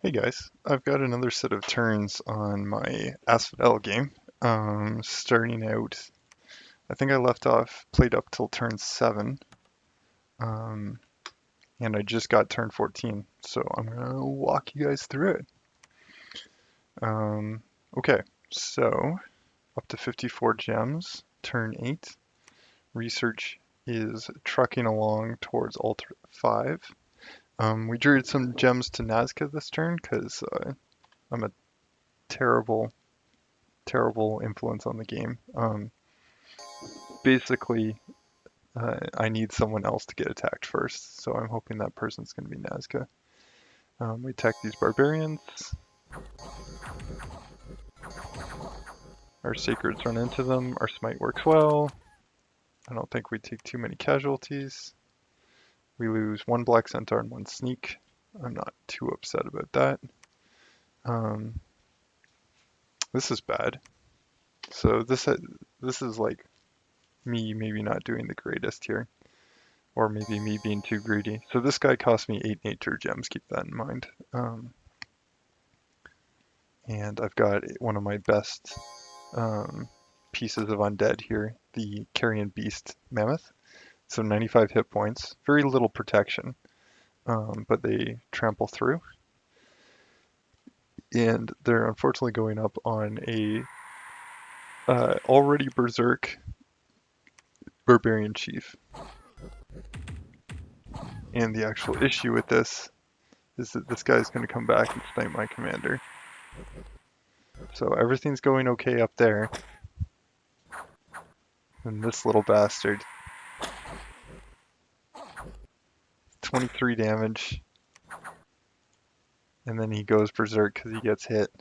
Hey guys, I've got another set of turns on my Asphodel game. Starting out, I think I left off, played up till turn 7, um, and I just got turn 14, so I'm gonna walk you guys through it. Um, okay, so up to 54 gems, turn 8. Research is trucking along towards Alt 5. We drew some gems to Nazca this turn because I'm a terrible terrible influence on the game. Basically, I need someone else to get attacked first, so I'm hoping that person's going to be Nazca. We attack these barbarians. Our sacreds run into them. Our smite works well. I don't think we take too many casualties. We lose one black centaur and one sneak. I'm not too upset about that. Um, this is bad. So this is like me maybe not doing the greatest here. Or maybe me being too greedy. So this guy cost me 8 nature gems, keep that in mind. And I've got one of my best pieces of undead here, the Carrion Beast Mammoth. So 95 hit points, very little protection, but they trample through. And they're unfortunately going up on a already berserk Barbarian Chief. And the actual issue with this is that this guy's going to come back and snipe my commander. So everything's going okay up there. And this little bastard, 23 damage, and then he goes berserk because he gets hit,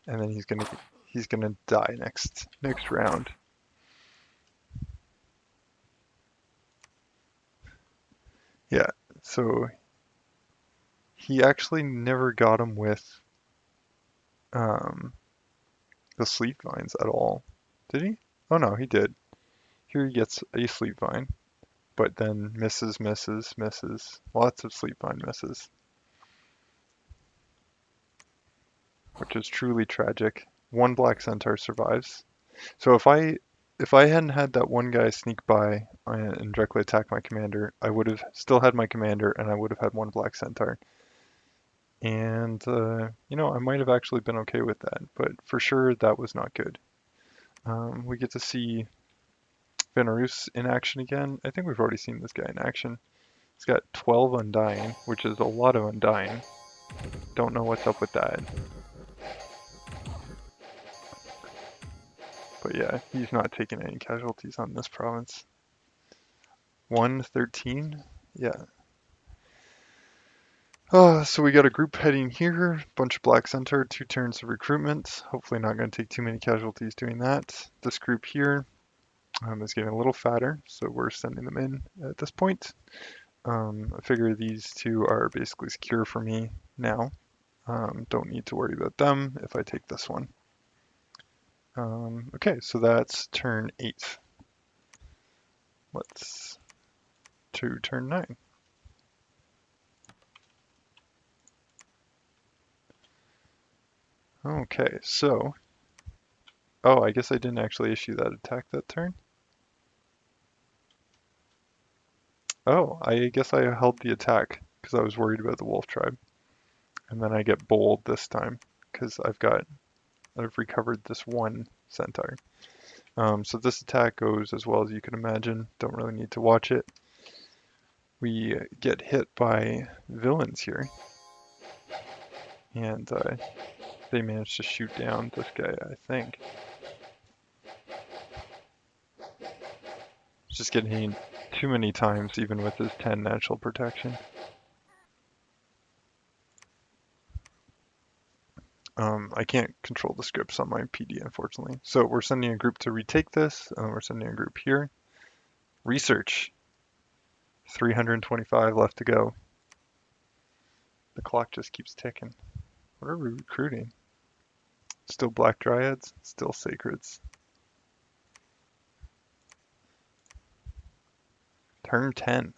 and then he's gonna die next round. Yeah, so he actually never got him with um, the sleep vines at all, did he? Oh no, he did. Here he gets a sleep vine, but then misses, misses, misses. Lots of sleep vine misses, which is truly tragic. One black centaur survives. So if I hadn't had that one guy sneak by and directly attack my commander, I would have still had my commander and I would have had one black centaur. And I might have actually been okay with that, but for sure that was not good. We get to see Venarus in action again. I think we've already seen this guy in action. He's got 12 Undying, which is a lot of Undying. Don't know what's up with that. But yeah, he's not taking any casualties on this province. 113? Yeah. So we got a group heading here, bunch of black center, 2 turns of recruitment. Hopefully not going to take too many casualties doing that. This group here is getting a little fatter, so we're sending them in at this point. I figure these two are basically secure for me now. Don't need to worry about them if I take this one. Okay, so that's turn 8. Let's to turn 9. Okay, so, oh, I guess I didn't actually issue that attack that turn. Oh, I guess I held the attack because I was worried about the wolf tribe. And then I get bold this time because I've recovered this one centaur. So this attack goes as well as you can imagine. Don't really need to watch it. We get hit by villains here. And they manage to shoot down this guy, I think. Just getting hit too many times even with his 10 natural protection. I can't control the scripts on my PD, unfortunately. So we're sending a group to retake this. We're sending a group here. Research. 325 left to go. The clock just keeps ticking. What are we recruiting? Still Black Dryads, still Sacreds. Turn 10.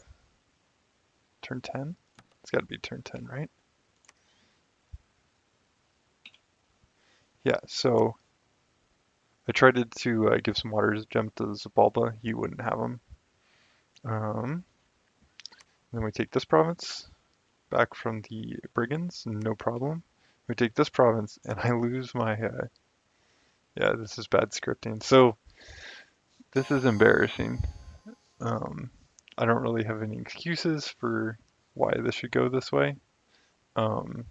Turn 10? It's got to be turn 10, right? Yeah, so I tried to give some water gem to Zabalba. He wouldn't have them. Um, then we take this province back from the brigands, no problem. We take this province, and I lose my. Yeah, this is bad scripting. So this is embarrassing. Um, I don't really have any excuses for why this should go this way. Um,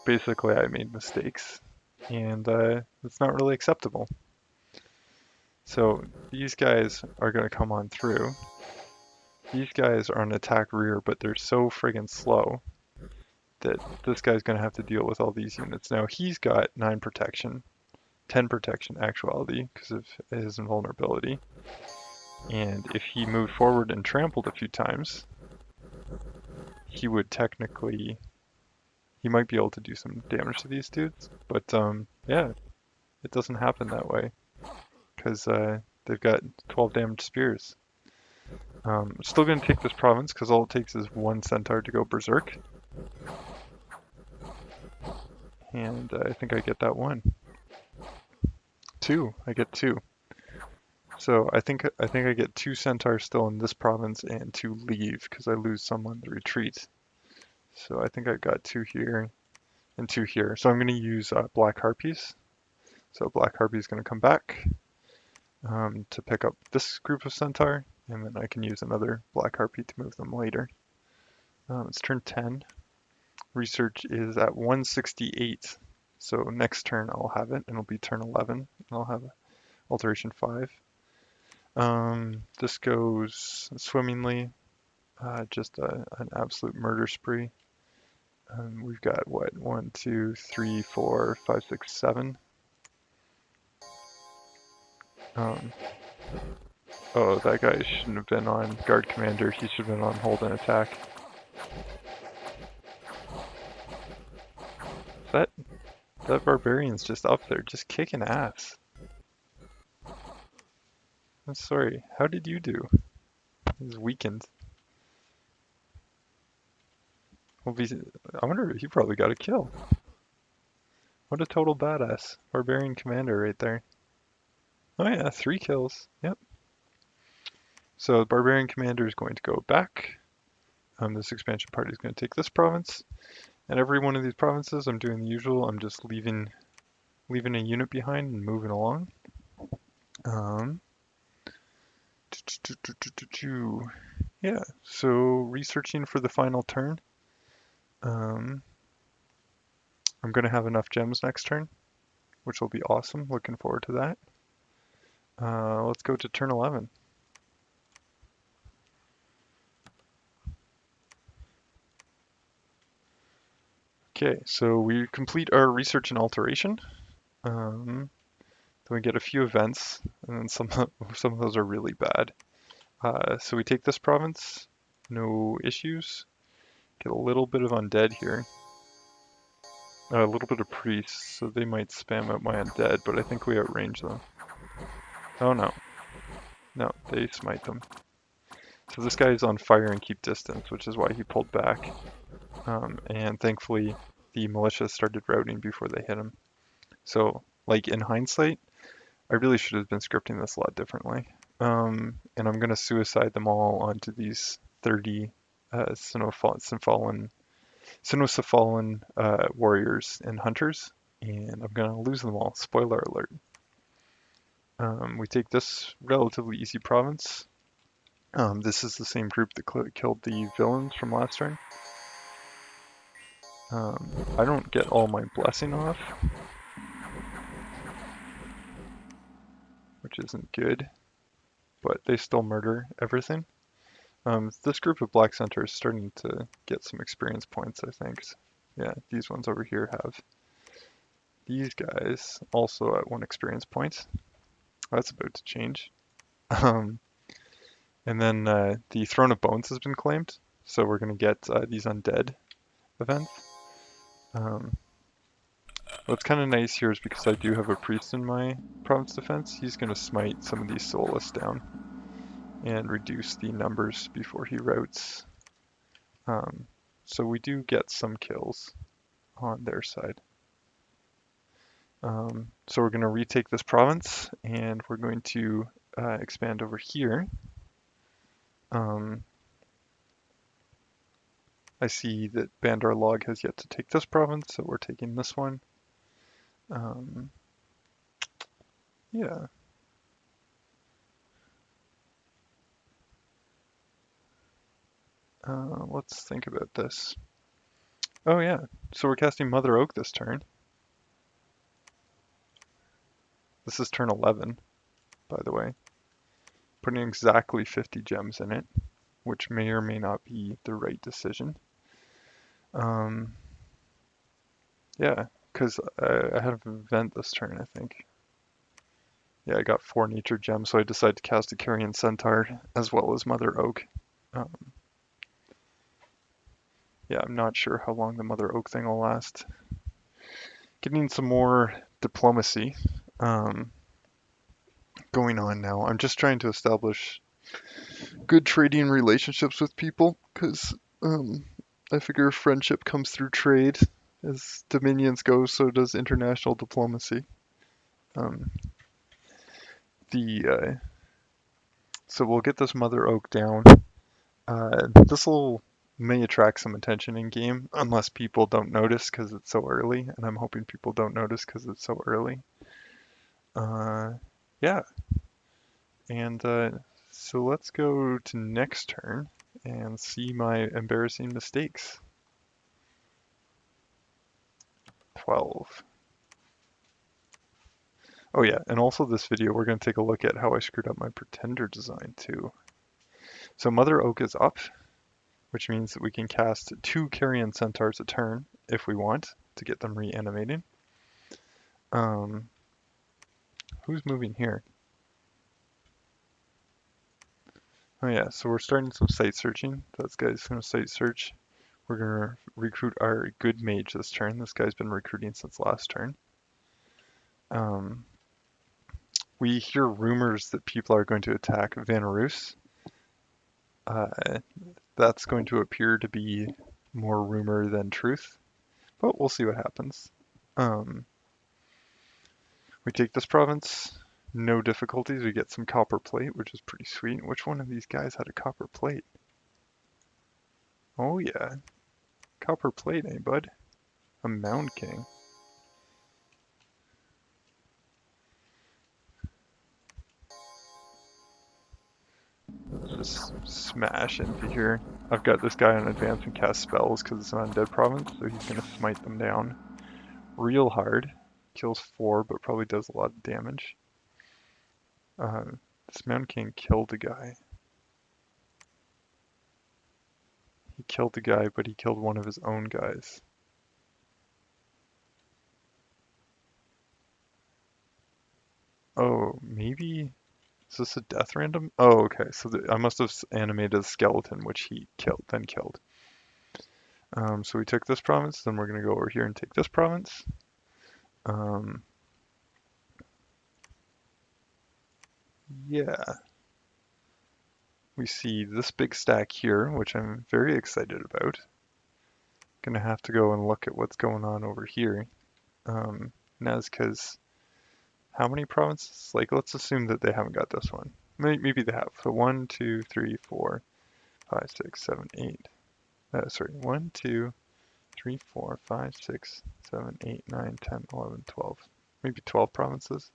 Basically, I made mistakes, and it's not really acceptable. So these guys are going to come on through. These guys are on attack rear, but they're so friggin' slow that this guy's going to have to deal with all these units. Now he's got 9 protection, 10 protection actuality because of his invulnerability. And if he moved forward and trampled a few times, he would technically, he might be able to do some damage to these dudes. But yeah, it doesn't happen that way because they've got 12 damage spears. Still going to take this province because all it takes is 1 centaur to go berserk. And I think I get that 1. 2. I get 2. So I think I get 2 centaurs still in this province and 2 leave because I lose some on the retreat. So I think I got 2 here and 2 here. So I'm going to use black harpies. So black harpy is going to come back to pick up this group of centaur, and then I can use another black harpy to move them later. It's turn 10. Research is at 168. So next turn I'll have it, and it'll be turn 11, and I'll have alteration 5. This goes swimmingly, just an absolute murder spree. We've got what? 1, 2, 3, 4, 5, 6, 7. Oh, that guy shouldn't have been on guard commander. He should have been on hold and attack. That barbarian's just up there, just kicking ass. I'm sorry. How did you do? He's weakened. Well, I wonder if he probably got a kill. What a total badass. Barbarian commander right there. Oh yeah, 3 kills. Yep. So the barbarian commander is going to go back. This expansion party is going to take this province. And every one of these provinces, I'm doing the usual. I'm just leaving a unit behind and moving along. Um, yeah, so researching for the final turn. I'm going to have enough gems next turn, which will be awesome. Looking forward to that. Let's go to turn 11. Okay, so we complete our research and alteration. Then we get a few events, and then some of those are really bad. So we take this province, no issues. Get a little bit of undead here. A little bit of priests, so they might spam out my undead, but I think we outrange them. Oh no. No, they smite them. So this guy is on fire and keep distance, which is why he pulled back. And thankfully, the militia started routing before they hit him. So, like in hindsight, I really should have been scripting this a lot differently. And I'm going to suicide them all onto these 30 Sinnocephalian warriors and hunters, and I'm going to lose them all. Spoiler alert. We take this relatively easy province. This is the same group that killed the villains from last turn. I don't get all my blessing off, which isn't good, but they still murder everything. This group of black centaurs is starting to get some experience points, I think. Yeah, these ones over here have. These guys also at 1 experience point. That's about to change. And then the Throne of Bones has been claimed, so we're going to get these undead events. What's kind of nice here is because I do have a priest in my province defense, he's going to smite some of these soulless down and reduce the numbers before he routs. So we do get some kills on their side. So we're going to retake this province, and we're going to expand over here. Um, I see that Bandar Log has yet to take this province, so we're taking this one. Um, yeah. Let's think about this. Oh yeah, so we're casting Mother Oak this turn. This is turn 11, by the way. Putting exactly 50 gems in it, which may or may not be the right decision. Yeah, because I had an event this turn, I think. Yeah, I got 4 nature gems, so I decided to cast a Carrion Centaur as well as Mother Oak. Um, yeah, I'm not sure how long the Mother Oak thing will last. Getting some more diplomacy going on now. I'm just trying to establish good trading relationships with people because I figure friendship comes through trade. As dominions go, so does international diplomacy. Um, the So we'll get this Mother Oak down. This will may attract some attention in game unless people don't notice because it's so early, and I'm hoping people don't notice because it's so early. Yeah, and so let's go to next turn and see my embarrassing mistakes. 12. Oh yeah, and also this video we're going to take a look at how I screwed up my Pretender design too. So Mother Oak is up, which means that we can cast 2 Carrion Centaurs a turn if we want to get them reanimating. Um, who's moving here? Oh yeah, so we're starting some site searching. That guy's going to site search. We're going to recruit our good mage this turn. This guy's been recruiting since last turn. We hear rumors that people are going to attack Van Roos. That's going to appear to be more rumor than truth, but we'll see what happens. We take this province, no difficulties. We get some copper plate, which is pretty sweet. Which one of these guys had a copper plate? Oh yeah, copper plate, eh, bud? A Mound King. Just smash into here. I've got this guy on advance and cast spells because it's an undead province, so he's gonna smite them down real hard. Kills 4, but probably does a lot of damage. This Mound King killed a guy. He killed a guy, but he killed one of his own guys. Oh, maybe. Is this a death random? Oh, okay. So I must have animated a skeleton, which he then killed. So we took this province, then we're going to go over here and take this province. Yeah. We see this big stack here, which I'm very excited about. Gonna have to go and look at what's going on over here. Nazca's, how many provinces? Like, let's assume that they haven't got this one. Maybe they have. So 1, 2, 3, 4, 5, 6, 7, 8. Sorry, 1, 2, 3, 4, 5, 6, 7, 8, 9, 10, 11, 12. Maybe 12 provinces.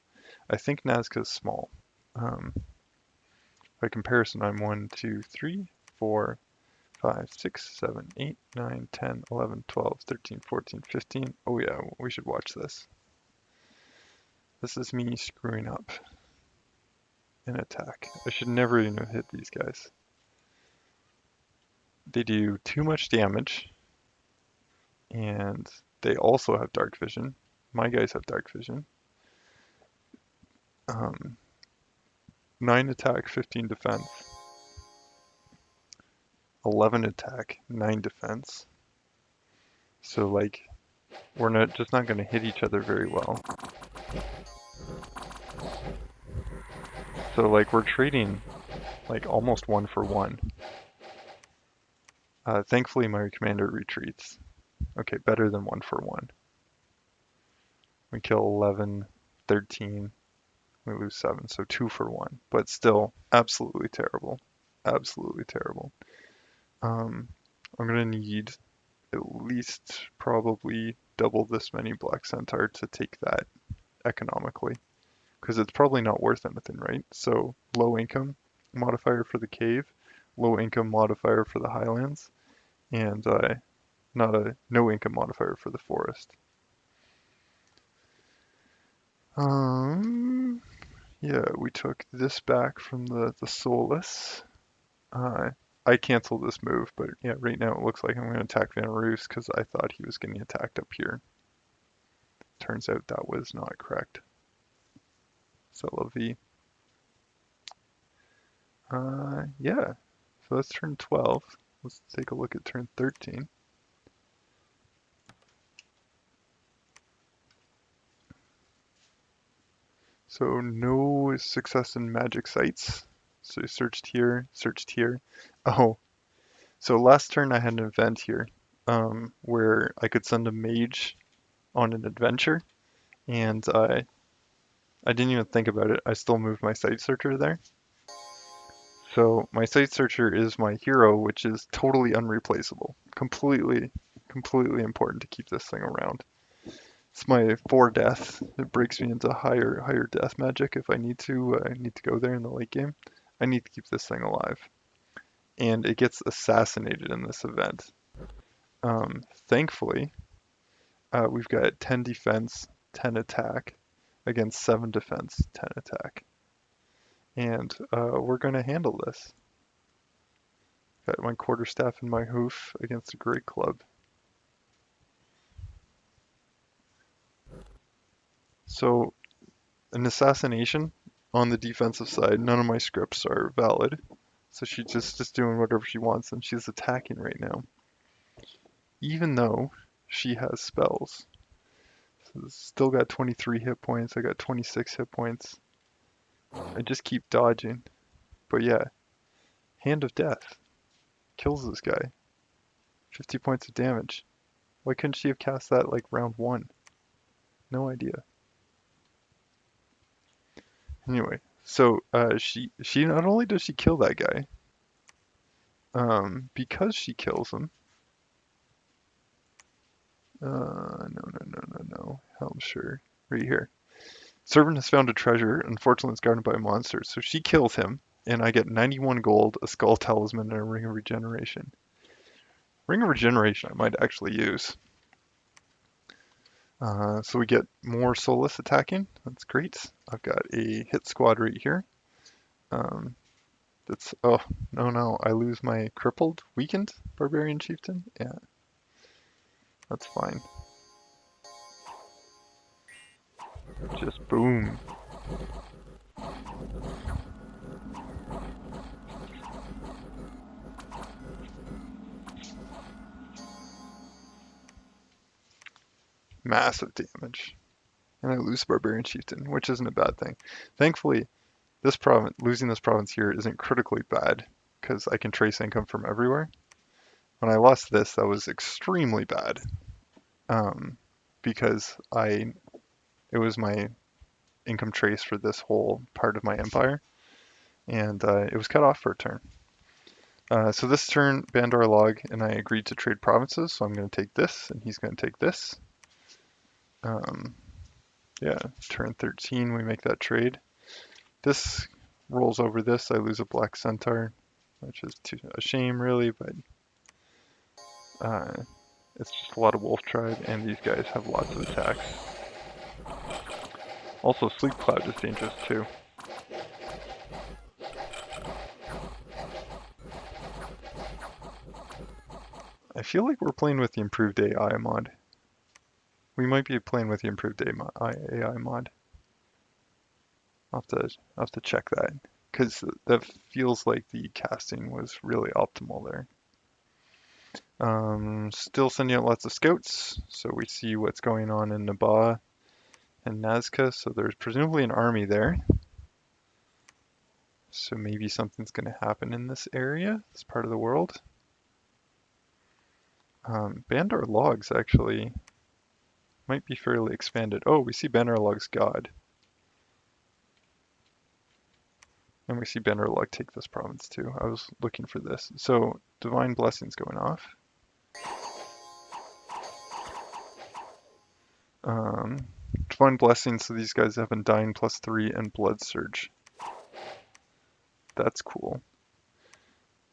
I think Nazca is small. By comparison, I'm 1, 2, 3, 4, 5, 6, 7, 8, 9, 10, 11, 12, 13, 14, 15. Oh yeah, we should watch this. This is me screwing up an attack. I should never even have hit these guys. They do too much damage, and they also have dark vision. My guys have dark vision. 9 attack, 15 defense. 11 attack, 9 defense. So like, we're just not going to hit each other very well. So like, we're trading like almost 1 for 1. Thankfully my commander retreats. Okay, better than 1 for 1. We kill 11, 13, we lose 7, so 2 for 1. But still, absolutely terrible. Absolutely terrible. Um, I'm gonna need at least probably double this many Black Centaur to take that economically, because it's probably not worth anything, right? So low income modifier for the cave, low income modifier for the highlands, and not a no income modifier for the forest. Um, yeah, we took this back from the soulless. Uh, I canceled this move, but yeah, right now it looks like I'm going to attack Van Roos because I thought he was getting attacked up here. Turns out that was not correct. So la vie. Yeah, so that's turn 12. Let's take a look at turn 13. So no success in magic sites. So searched here, searched here. Oh, so last turn I had an event here where I could send a mage on an adventure, and I didn't even think about it. I still moved my site searcher there. So my site searcher is my hero, which is totally unreplaceable. Completely important to keep this thing around. It's my 4 death. It breaks me into higher death magic if I need to go there in the late game. I need to keep this thing alive. And it gets assassinated in this event. Thankfully, we've got 10 defense, 10 attack against 7 defense, 10 attack. And we're going to handle this. Got my quarterstaff and my hoof against a great club. So an assassination on the defensive side, none of my scripts are valid. So she's just doing whatever she wants, and she's attacking right now. Even though she has spells. So still got 23 hit points, I got 26 hit points. I just keep dodging. But yeah, Hand of Death kills this guy. 50 points of damage. Why couldn't she have cast that like round 1? No idea. Anyway, so she not only does she kill that guy, because she kills him. No. I'm sure. Right here. Servant has found a treasure. Unfortunately, it's guarded by monsters. So she kills him, and I get 91 gold, a skull talisman, and a ring of regeneration. Ring of regeneration I might actually use. So we get more soulless attacking. That's great. I've got a hit squad right here. Oh, no, I lose my crippled, weakened barbarian chieftain? Yeah, that's fine. Just boom. Massive damage. And I lose barbarian chieftain, which isn't a bad thing. Thankfully, losing this province here isn't critically bad, because I can trace income from everywhere. When I lost this, that was extremely bad, because it was my income trace for this whole part of my empire, and it was cut off for a turn. So this turn, Bandar Log and I agreed to trade provinces, so I'm going to take this, and he's going to take this. Yeah, turn 13, we make that trade. This rolls over this, I lose a Black Centaur, which is a shame, really, but it's just a lot of Wolf Tribe, and these guys have lots of attacks. Also, Sleep Cloud is dangerous, too. I feel like we're playing with the improved AI mod. We might be playing with the improved AI mod. I'll have to check that, because that feels like the casting was really optimal there. Still sending out lots of scouts, so we see what's going on in Nabaa and Nazca, so there's presumably an army there. So maybe something's going to happen in this area, this part of the world. Bandar Logs actually Might be fairly expanded. Oh, we see Bannerlug's God. And we see Bannerlug take this province too. I was looking for this. So, Divine Blessing's going off. Divine Blessing, so these guys have Undying +3 and Blood Surge. That's cool.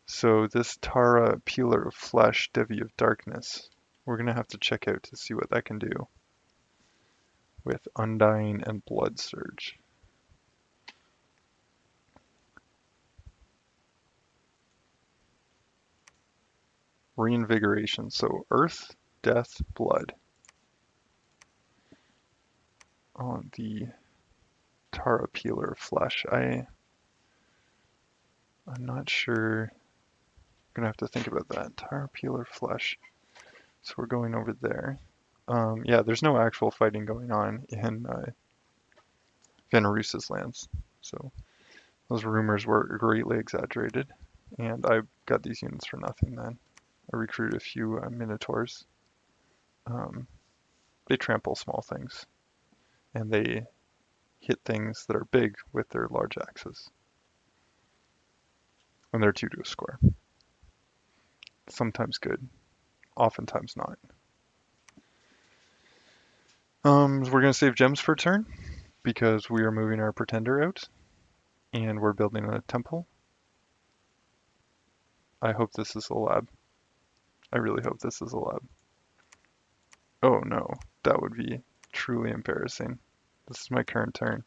So this Tara Peeler of Flesh, Devi of Darkness, we're going to have to check out to see what that can do with Undying and Blood Surge. Reinvigoration, so Earth, Death, Blood. On the Tara Peeler of Flesh, I'm not sure. I'm gonna have to think about that. Tara Peeler Flesh. So we're going over there. Yeah, there's no actual fighting going on in Venerusa's lands. So those rumors were greatly exaggerated. And I got these units for nothing then. I recruited a few Minotaurs. They trample small things. And they hit things that are big with their large axes. And they're 2 to a square. Sometimes good, oftentimes not. We're going to save gems for a turn because we are moving our pretender out and we're building a temple. I hope this is a lab. I really hope this is a lab. Oh no, that would be truly embarrassing. This is my current turn.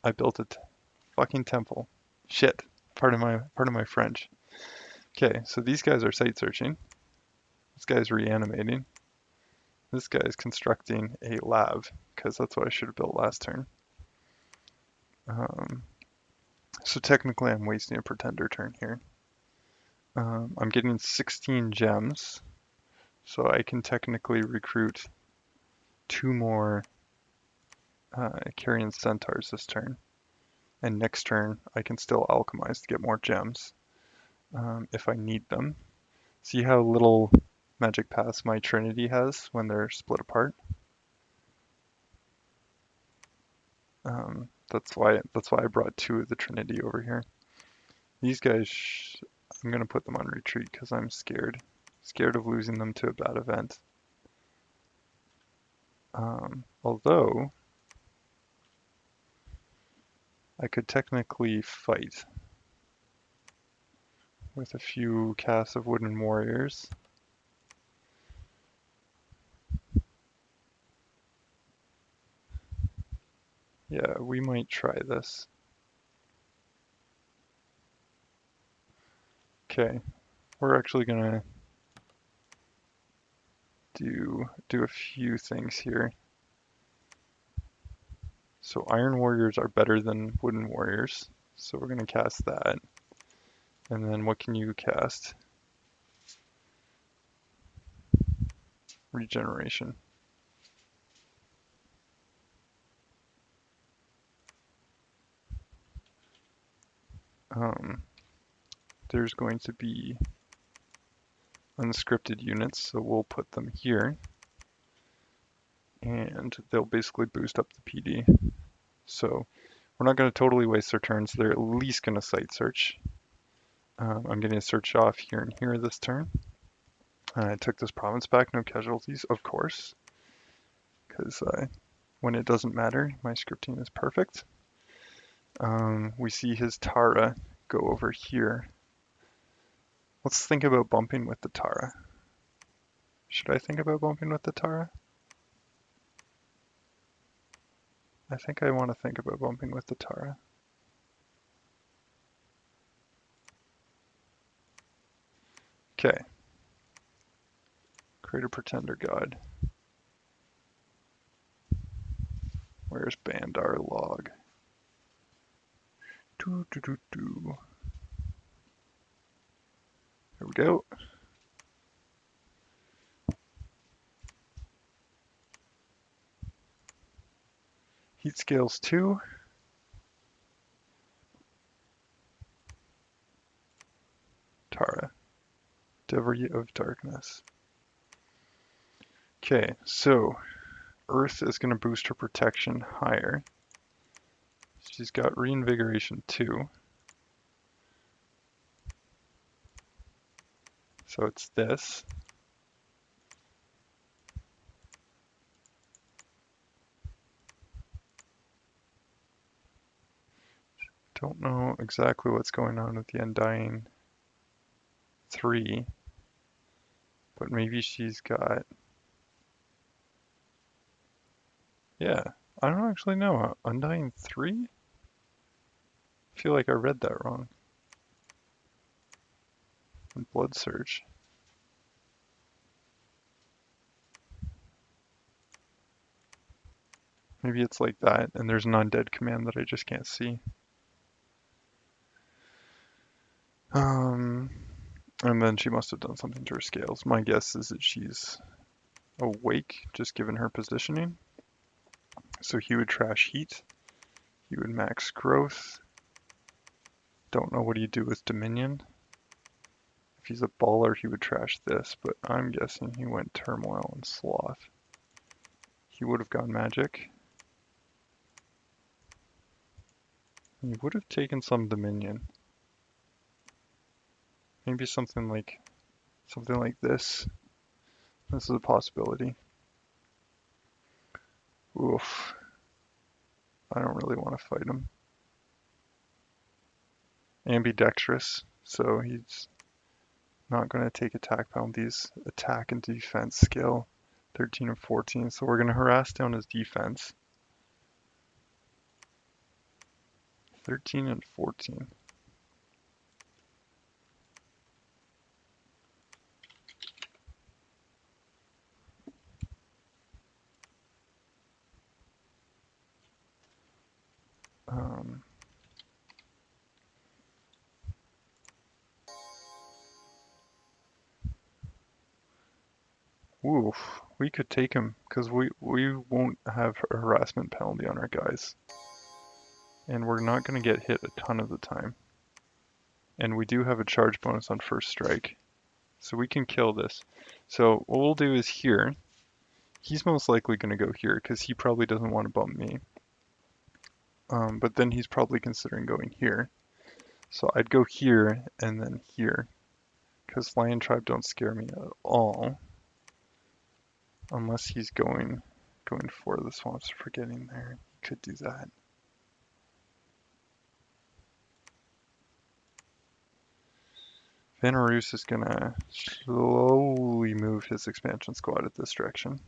I built a fucking temple. Shit. Part of my French. Okay, so these guys are site searching. This guy's reanimating. This guy is constructing a lab, because that's what I should have built last turn. So technically I'm wasting a pretender turn here. I'm getting 16 gems, so I can technically recruit 2 more Carrion Centaurs this turn. And next turn I can still alchemize to get more gems if I need them. See how little magic pass my Trinity has when they're split apart? That's why I brought 2 of the Trinity over here. These guys, I'm gonna put them on retreat because I'm scared of losing them to a bad event. Although I could technically fight with a few casts of Wooden Warriors. Yeah, we might try this. Okay, we're actually gonna do a few things here. So Iron Warriors are better than Wooden Warriors, so we're gonna cast that. And then what can you cast? Regeneration. There's going to be unscripted units, so we'll put them here. And they'll basically boost up the PD. So we're not going to totally waste our turns. They're at least going to site search. I'm getting a search off here and here this turn. I took this province back, no casualties, of course. Because when it doesn't matter, my scripting is perfect. We see his Tara go over here. Let's think about bumping with the Tara. Should I think about bumping with the Tara? I think I want to think about bumping with the Tara. Okay. Create a pretender god. Where's Bandar log? Here we go. Heat scales 2. Tara. Devi of Darkness. Okay, so Earth is going to boost her protection higher. She's got reinvigoration 2. So it's this. Don't know exactly what's going on with the Undying 3, but maybe she's got, yeah, I don't actually know. Undying 3? I feel like I read that wrong. And Blood Surge. Maybe it's like that, and there's an undead command that I just can't see. Um, and then she must have done something to her scales. My guess is that she's awake, just given her positioning. So he would trash heat. He would max growth. Don't know what he'd do with Dominion. If he's a baller, he would trash this, but I'm guessing he went Turmoil and Sloth. He would have gone Magic. He would have taken some Dominion. Maybe something like this. This is a possibility. Oof. I don't really want to fight him. Ambidextrous, so he's not going to take attack penalties. Attack and defense skill, 13 and 14, so we're going to harass down his defense. 13 and 14. Um, Oof, we could take him because we won't have a harassment penalty on our guys. And we're not going to get hit a ton of the time. And we do have a charge bonus on first strike. So we can kill this. So what we'll do is here, he's most likely going to go here because he probably doesn't want to bump me. But then he's probably considering going here. So I'd go here and then here. Because Lion Tribe don't scare me at all. Unless he's going for the swamps for getting there. He could do that. Vanarus is gonna slowly move his expansion squad at this direction.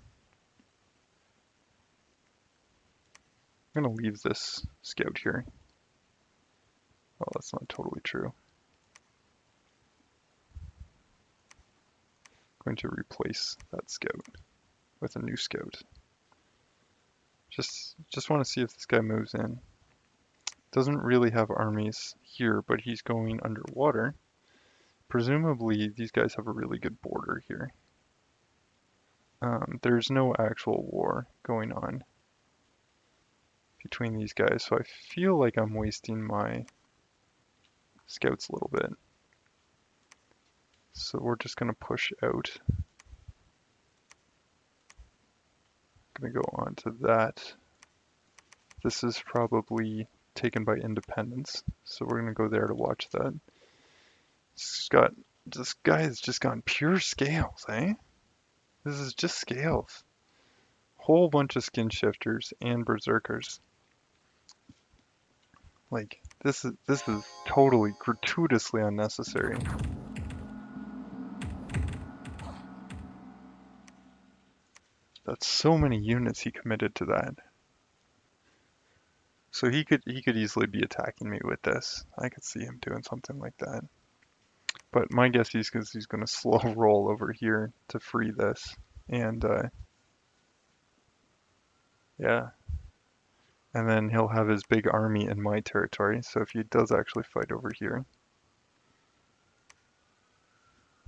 I'm gonna leave this scout here. Oh, that's not totally true. I'm going to replace that scout with a new scout. Just want to see if this guy moves in. Doesn't really have armies here, but he's going underwater. Presumably, these guys have a really good border here. There's no actual war going on between these guys, so I feel like I'm wasting my scouts a little bit. So we're just going to push out. Going to go on to that. This is probably taken by independence, so we're going to go there to watch that. This guy has just gone pure scales, eh? This is just scales. Whole bunch of skin shifters and berserkers. Like, this is totally gratuitously unnecessary. That's so many units he committed to that. So he could easily be attacking me with this. I could see him doing something like that. But my guess is because he's going to slow roll over here to free this. And yeah. And then he'll have his big army in my territory. So if he does actually fight over here.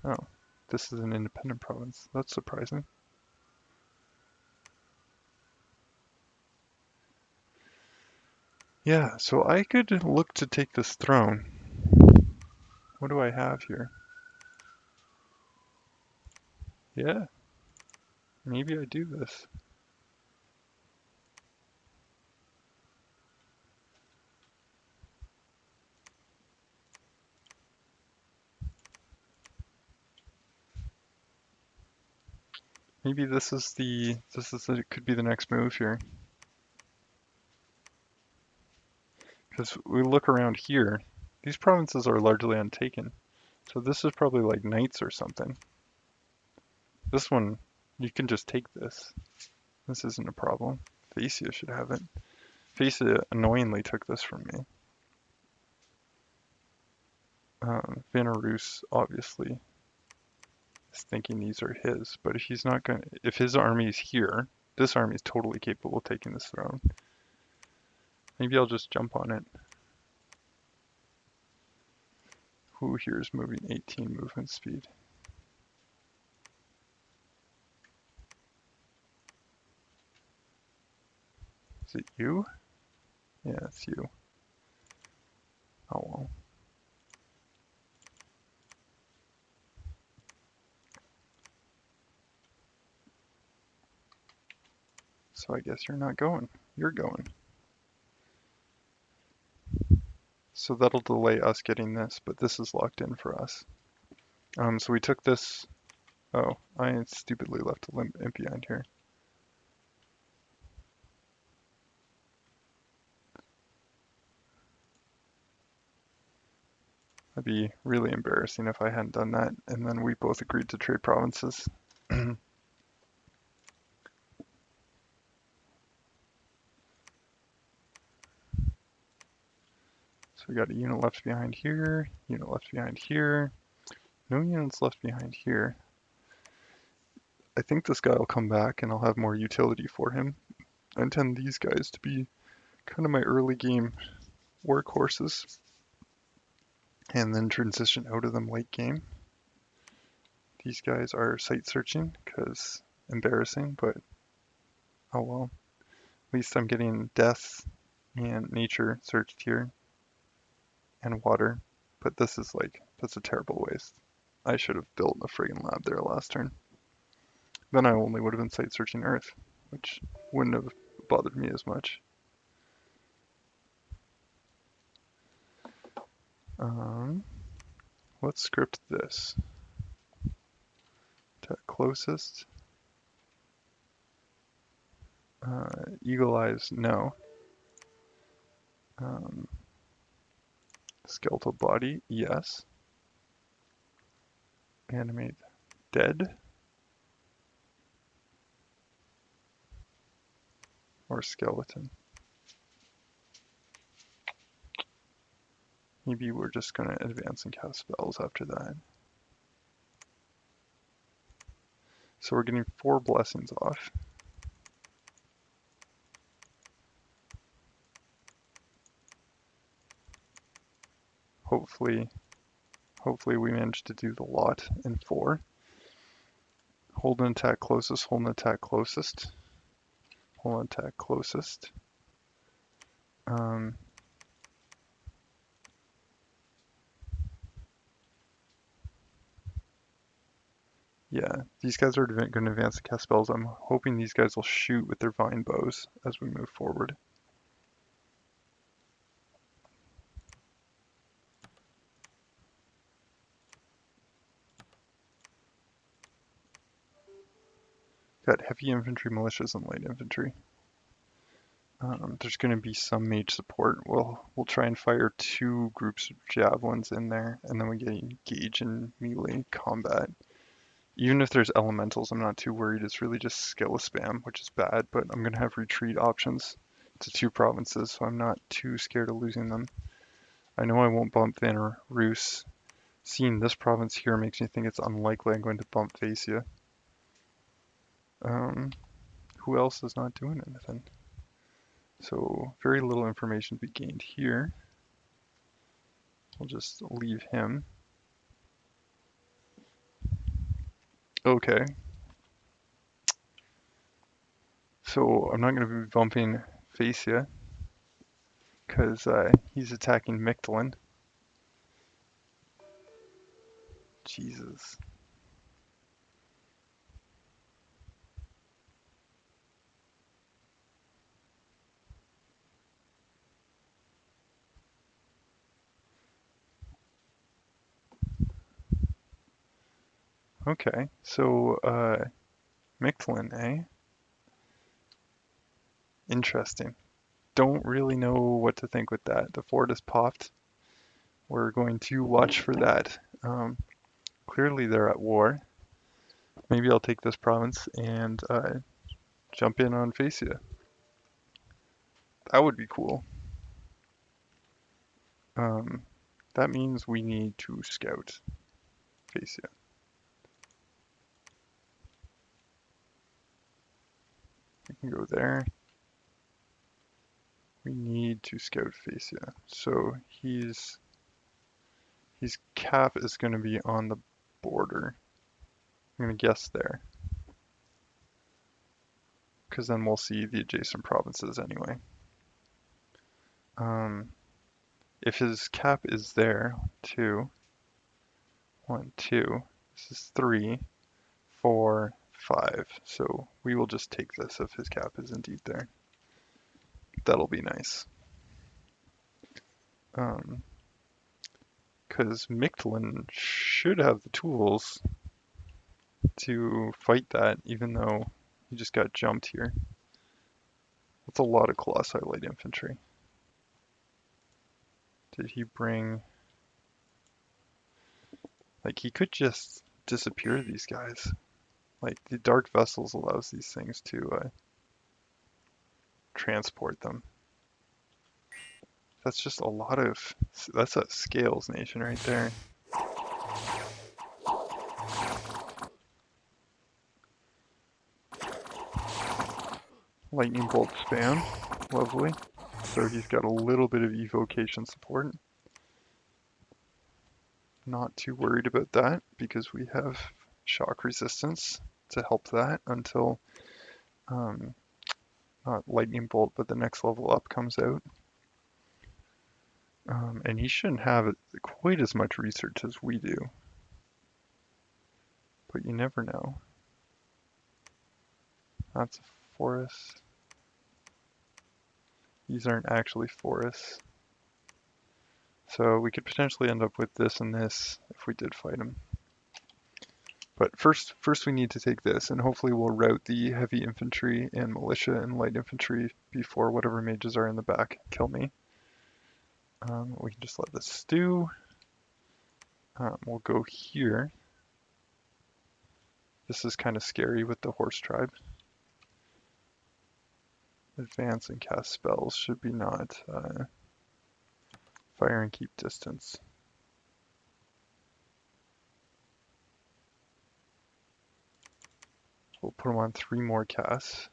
Oh, this is an independent province. That's surprising. Yeah, so I could look to take this throne. What do I have here? Yeah. Maybe I do this. Maybe could be the next move here. Because we look around here, these provinces are largely untaken. So this is probably like knights or something. This one, you can just take this. This isn't a problem. Phaecia should have it. Phaecia annoyingly took this from me. Vanarus obviously is thinking these are his, but if his army is here, this army is totally capable of taking this throne. Maybe I'll just jump on it. Who here is moving 18 movement speed? Is it you? Yeah, it's you. Oh well. So I guess you're not going. You're going. So that'll delay us getting this, but this is locked in for us. So we took this. Oh, I stupidly left a imp behind here. That'd be really embarrassing if I hadn't done that, and then we both agreed to trade provinces. So we got a unit left behind here, unit left behind here, no units left behind here. I think this guy will come back and I'll have more utility for him. I intend these guys to be kind of my early game workhorses, and then transition out of them late game. These guys are site searching because embarrassing, but oh well. At least I'm getting death and nature searched here and water. But this is that's a terrible waste. I should have built a friggin' lab there last turn. Then I only would have been site searching Earth, which wouldn't have bothered me as much. Let's script this. To closest. Eagle eyes, no. Skeletal body, yes. Animate dead. Or skeleton. Maybe we're just going to advance and cast spells after that. So we're getting 4 blessings off. Hopefully we manage to do the lot in 4. Hold an attack closest, hold an attack closest. Hold an attack closest. Yeah, these guys are going to advance and cast spells. I'm hoping these guys will shoot with their vine bows as we move forward. Got heavy infantry, militias, and light infantry. There's going to be some mage support. We'll try and fire 2 groups of javelins in there, and then we get engage in melee combat. Even if there's elementals, I'm not too worried. It's really just skill spam, which is bad, but I'm going to have retreat options to 2 provinces, so I'm not too scared of losing them. I know I won't bump Vanarus. Seeing this province here makes me think it's unlikely I'm going to bump Phaecia. Who else is not doing anything? So very little information to be gained here. We'll just leave him. Okay. So I'm not going to be bumping Phaecia because he's attacking Mictlan. Jesus. Okay, so Mictlan, eh? Interesting. Don't really know what to think with that. The fort is popped. We're going to watch for that. Clearly they're at war. Maybe I'll take this province and jump in on Facia. That would be cool. Um, that means we need to scout Facia. We can go there. We need to scout Facia. So his cap is going to be on the border. I'm going to guess there, because then we'll see the adjacent provinces anyway. If his cap is there, 2, 1, 2, this is 3, 4, 5. So we will just take this if his cap is indeed there. That'll be nice. Because Mictlan should have the tools to fight that, even though he just got jumped here. That's a lot of Colossi light infantry. Did he bring... Like, he could just disappear these guys. Like, the Dark Vessels allows these things to transport them. That's just a lot of... That's a Scales nation right there. Lightning Bolt spam. Lovely. So he's got a little bit of evocation support. Not too worried about that because we have shock resistance to help that until not Lightning Bolt, but the next level up comes out. And he shouldn't have quite as much research as we do. But you never know. That's a forest. These aren't actually forests. So we could potentially end up with this and this if we did fight him. But first we need to take this, and hopefully we'll rout the heavy infantry and militia and light infantry before whatever mages are in the back kill me. We can just let this stew. We'll go here. This is kind of scary with the horse tribe. Advance and cast spells should be not fire and keep distance. We'll put them on 3 more casts.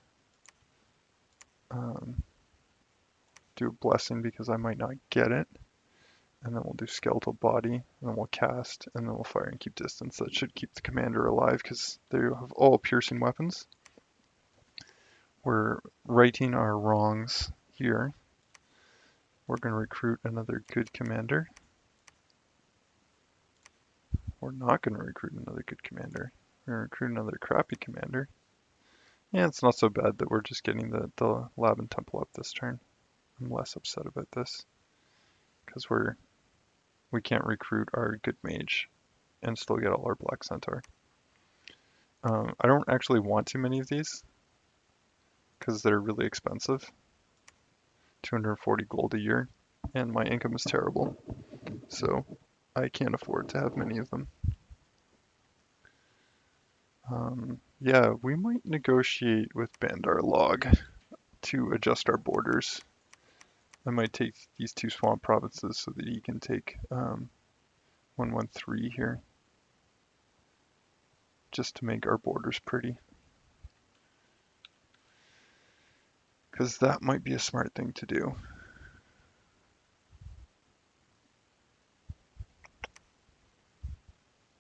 Do a blessing because I might not get it. And then we'll do skeletal body, and then we'll cast, and then we'll fire and keep distance. That should keep the commander alive because they have all piercing weapons. We're righting our wrongs here. We're going to recruit another good commander. We're not going to recruit another good commander. We're going to recruit another crappy commander. Yeah, it's not so bad that we're just getting the lab and temple up this turn. I'm less upset about this because we can't recruit our good mage and still get all our black centaur. I don't actually want too many of these because they're really expensive. 240 gold a year, and my income is terrible, so I can't afford to have many of them. Yeah, we might negotiate with Bandar Log to adjust our borders. I might take these 2 swamp provinces so that he can take 113 here, just to make our borders pretty. Because that might be a smart thing to do.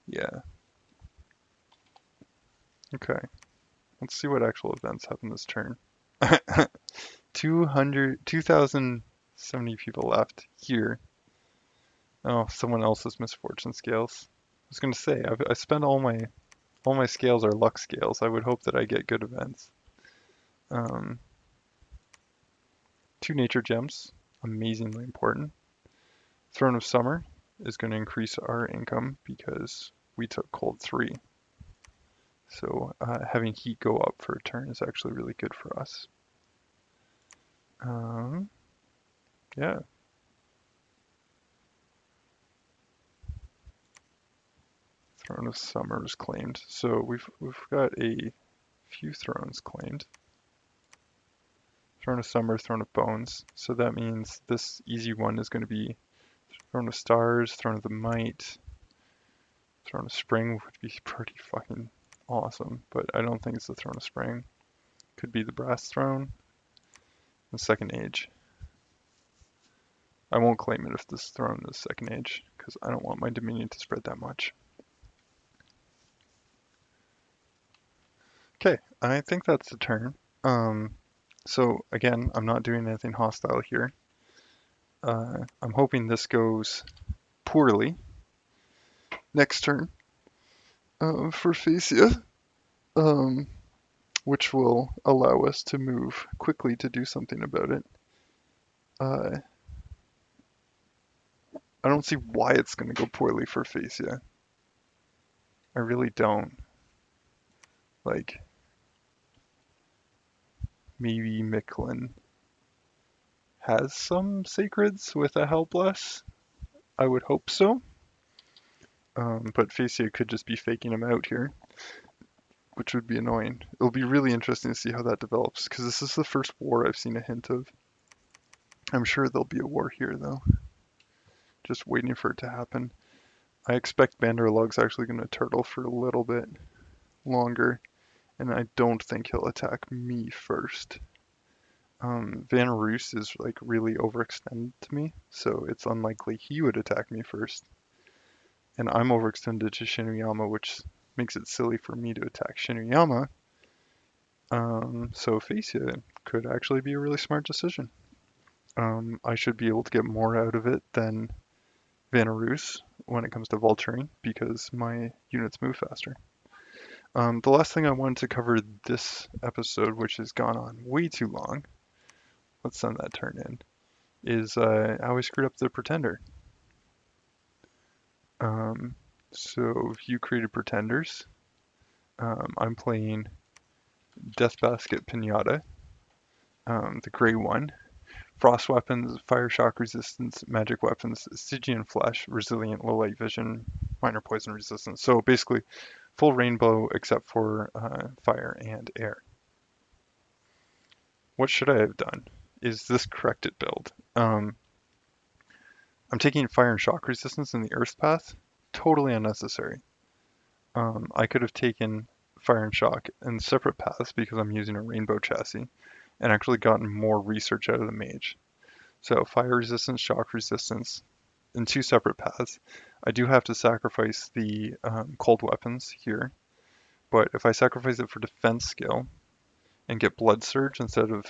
Yeah. Okay. Let's see what actual events happen this turn. 2,070 people left here. Oh, someone else's misfortune scales. I was gonna say, I spent all my scales are luck scales. I would hope that I get good events. 2 nature gems, amazingly important. Throne of Summer is going to increase our income because we took cold 3. So having heat go up for a turn is actually really good for us. Yeah. Throne of Summer is claimed. So we've got a few thrones claimed. Throne of Summer, Throne of Bones. So that means this easy one is going to be Throne of Stars, Throne of the Might, Throne of Spring would be pretty fucking awesome, but I don't think it's the Throne of Spring. Could be the Brass Throne, the Second Age. I won't claim it if this throne is Second Age, because I don't want my Dominion to spread that much. Okay, I think that's the turn. So again, I'm not doing anything hostile here. I'm hoping this goes poorly. Next turn for Phasia, which will allow us to move quickly to do something about it. I don't see why it's going to go poorly for Phasia. I really don't. Like, maybe Micklin has some sacreds with a Hellbless. I would hope so. But Phasia could just be faking him out here, which would be annoying. It'll be really interesting to see how that develops, because this is the first war I've seen a hint of. I'm sure there'll be a war here, though. Just waiting for it to happen. I expect Banderlog's actually going to turtle for a little bit longer, and I don't think he'll attack me first. Van Roos is like really overextended to me, so it's unlikely he would attack me first. And I'm overextended to Shinuyama, which makes it silly for me to attack Shinuyama. So Phasia could actually be a really smart decision. I should be able to get more out of it than Vanarus when it comes to vulturing because my units move faster. The last thing I wanted to cover this episode, which has gone on way too long, let's send that turn in, is how I screwed up the Pretender. So view created Pretenders. I'm playing Death Basket Pinata, the gray one. Frost weapons, fire shock resistance, magic weapons, Stygian flesh, resilient, low light vision, minor poison resistance. So basically, full rainbow except for fire and air. What should I have done? Is this corrected build? I'm taking fire and shock resistance in the earth path. Totally unnecessary. I could have taken fire and shock in separate paths because I'm using a rainbow chassis and actually gotten more research out of the mage. So fire resistance, shock resistance in two separate paths. I do have to sacrifice the cold weapons here, but if I sacrifice it for defense skill and get blood surge instead of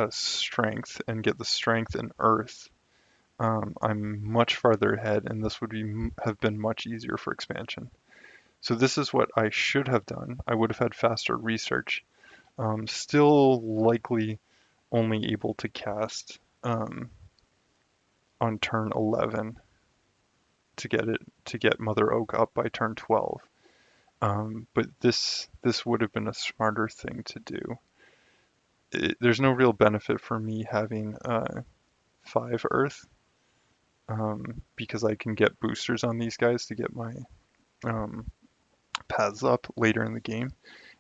strength and get the strength in earth, I'm much farther ahead, and this would have been much easier for expansion. So this is what I should have done. I would have had faster research. Still likely only able to cast on turn 11 to get Mother Oak up by turn 12. But this would have been a smarter thing to do. There's no real benefit for me having 5 Earth because I can get boosters on these guys to get my paths up later in the game,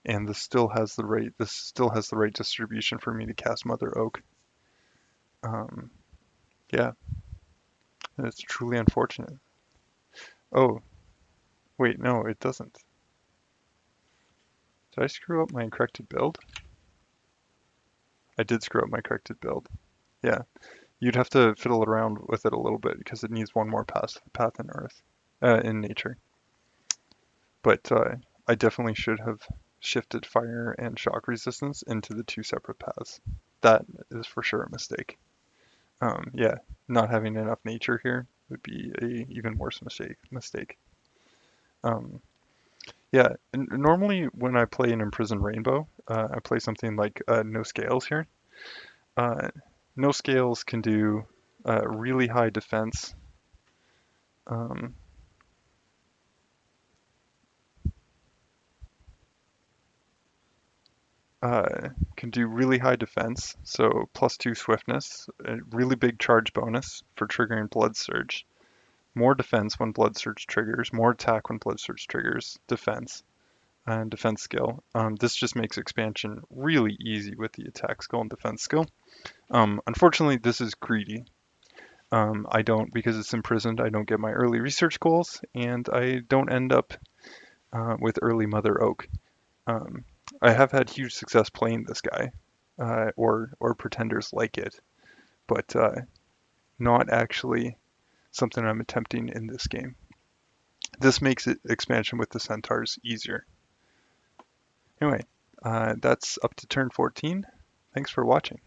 and this still has the right distribution for me to cast Mother Oak. Yeah, it's truly unfortunate. Oh, wait, no, it doesn't. Did I screw up my corrected build? I did screw up my corrected build. Yeah, you'd have to fiddle around with it a little bit because it needs one more path in Earth, in nature. But I definitely should have shifted fire and shock resistance into the 2 separate paths. That is for sure a mistake. Yeah, not having enough nature here would be a even worse mistake. Yeah, and normally when I play an Imprisoned Rainbow, I play something like No Scales here. Uh, no Scales can do really high defense. Um, can do really high defense, so +2 swiftness, a really big charge bonus for triggering Blood Surge, more defense when Blood Surge triggers, more attack when Blood Surge triggers, defense, and defense skill. This just makes expansion really easy with the attack skill and defense skill. Unfortunately, this is greedy. I don't, because it's imprisoned, I don't get my early research goals, and I don't end up with early Mother Oak. Um, I have had huge success playing this guy, or pretenders like it, but not actually something I'm attempting in this game. This makes it expansion with the centaurs easier. Anyway, that's up to turn 14. Thanks for watching.